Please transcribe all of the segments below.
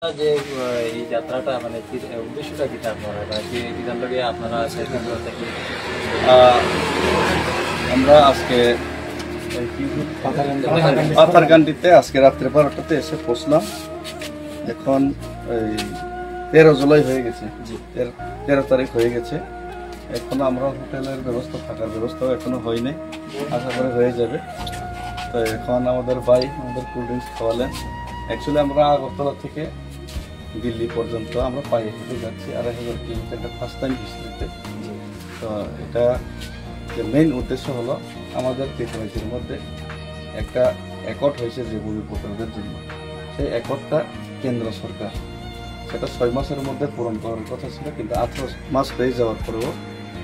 যে এই যাত্রাটা মানে উদ্দেশ্যটা কি আপনারা যে বিধানটাকে আপনারা আমরা আজকে পাথারকান্দিতে আজকে রাত্রে 12টাতে এসে পৌঁছলাম। এখন এই 13 জুলাই হয়ে গেছে, 13 তারিখ হয়ে গেছে। এখন আমরা হোটেলের ব্যবস্থা, থাকার ব্যবস্থাও এখনো হয়নি, আশা করে হয়ে যাবে। তো এখন আমাদের ভাই আমাদের কোল্ড ড্রিঙ্কস খাওয়ালেন। অ্যাকচুয়ালি আমরা আগরতলা থেকে দিল্লি পর্যন্ত আমরা পায়ে হেঁটে যাচ্ছি 2500 কিলোমিটার, ফার্স্ট টাইম হিস্ট্রিতে। তো এটা যে মেইন উদ্দেশ্য হলো আমাদের ত্রিপুরার মধ্যে একটা অ্যাকর্ড হয়েছে যে ভূমিপুত্রদের জন্য, সেই অ্যাকর্ডটা কেন্দ্র সরকার সেটা 6 মাসের মধ্যে পূরণ করার কথা ছিল, কিন্তু 18 মাস হয়ে যাওয়ার পরেও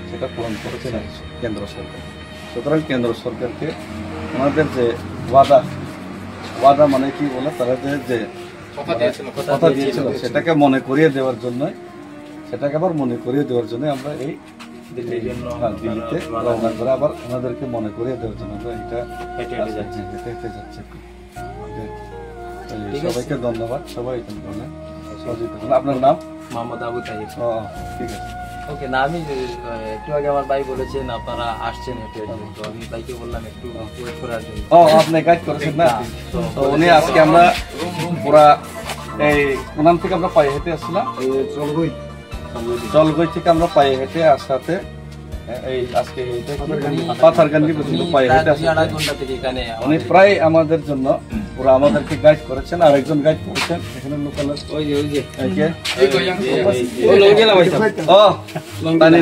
সেটা পূরণ করেছে না কেন্দ্র সরকার। সুতরাং কেন্দ্র সরকারকে ওনাদের যে ওয়াদা মানে কি বলে, তারা যে কথা দিয়েছিল সেটাকে মনে করিয়ে দেওয়ার জন্য, সেটাকে আবার মনে করিয়ে দেওয়ার জন্য আমরা এই দিল্লিতে রওনা করে আবার ওনাদেরকে মনে করিয়ে দেওয়ার জন্য আমরা এটা হেঁটে যাচ্ছি। সবাইকে ধন্যবাদ, সবাই আপনার নাম? মোহাম্মদ আবু তাহির। ঠিক আছে, ওকে। না, আমি একটু আগে আমার ভাই বলেছেন আপনারা আসছেন হেঁটে, তো আমি ভাইকে বললাম একটু ওয়েট করার জন্য। আপনি গাইড করেছেন না? তো উনি আজকে আমরা পুরা এই ওনাম থেকে আমরা পায়ে হেঁটে আসছিলাম, জলগই থেকে আমরা পায়ে হেঁটে আসাতে এই আজকে পাথারকান্দি পর্যন্ত পায়ে হেঁটে আসছি। উনি প্রায় আমাদের জন্য পুরো আমাদেরকে গাইড করেছেন, আর একজন গাইড করেছেন এখানে লোকাল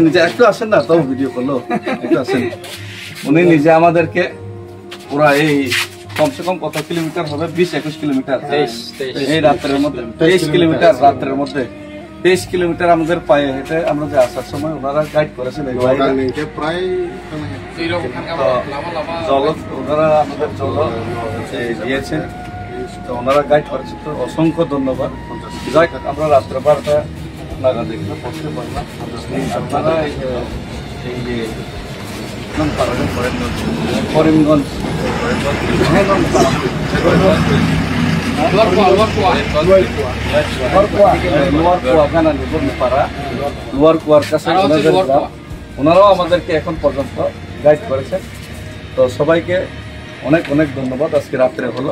নিজে একটু আসেন না, তো ভিডিও করলো একটু আসেন। উনি নিজে আমাদেরকে পুরা এই কমসে কম কত কিলোমিটার হবে, 20-21 কিলোমিটার এই রাত্রের মধ্যে, 23 কিলোমিটার রাত্রের মধ্যে 23 কিলোমিটার আমাদের পায়ে হেঁটে আমরা যে আসার সময় ওনারা গাইড করেছেন। ওনারা আমাদের জল দিয়েছেন, তো ওনারা গাইড করেছেন, তো অসংখ্য ধন্যবাদ। যাই আমরা রাত্রে 12টা নাগাদ এখানে পৌঁছতে পারলাম। আপনারা এই যে করিমগঞ্জ ওনারাও আমাদেরকে এখন পর্যন্ত গাইড করেছেন। তো সবাইকে অনেক অনেক ধন্যবাদ। আজকে রাত্রে হলো,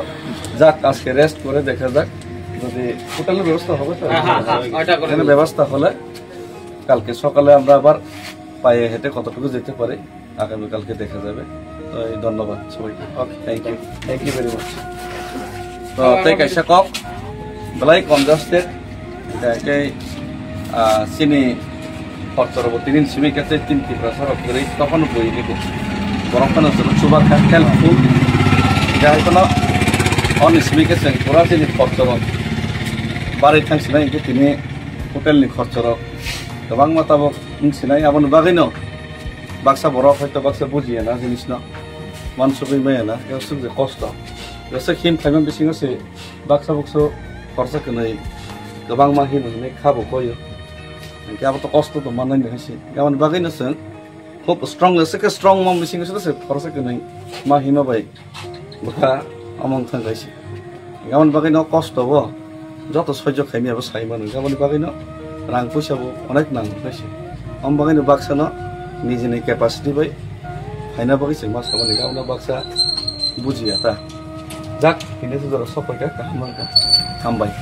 যাক আজকে রেস্ট করে দেখা যাক, যদি হোটেলের ব্যবস্থা হবে তো ব্যবস্থা হলে কালকে সকালে আমরা আবার পায়ে হেঁটে কতটুকু যেতে পারি আগামীকালকে দেখা যাবে। তো এই ধন্যবাদ সবাইকে, থ্যাংক ইউ ভেরি মাচ। তো তাই কাইসা কক বেলাই congested kayak sini faktor tinin simi kate tin ki prasar kiri tokon boi gitu borong kana coba helpful jai kono on simi ke sing pura sini faktor bari thang sinai ke tini hotel ni khorchor gobang matabok sinai abon bagino baksa borok hoyto baksa bujiya na jinis na mansugui maya na yosuk je kosto yosuk him khaimam bisingo se baksa bokso খরচা কেনাই গোবাং মাহি নহিনে খাবো কয়ো আবার তো কষ্ট তো মানাই হয়েছে গামান বাগাইনো जों খুব স্ট্রং এসে স্ট্রং মম বিসিং সে খরচা কেনাই মাহি মাবাই বকা আমং থাঙ্গাইছে গামান বাগাইনো কষ্ট হবো যত সহ্য খাইনি আবার সাই মানুষ গামান বাগাইনো রাং পয়সাবো অনেক নাং হয়েছে আম বাগাইনো বাক্সানো নিজেনি ক্যাপাসিটি বাই ফাইনা বাগাইছে মাছ খাবানি গামনা বাক্সা বুঝিয়া তা যাক কিনে তো সবাইকে হামবাই।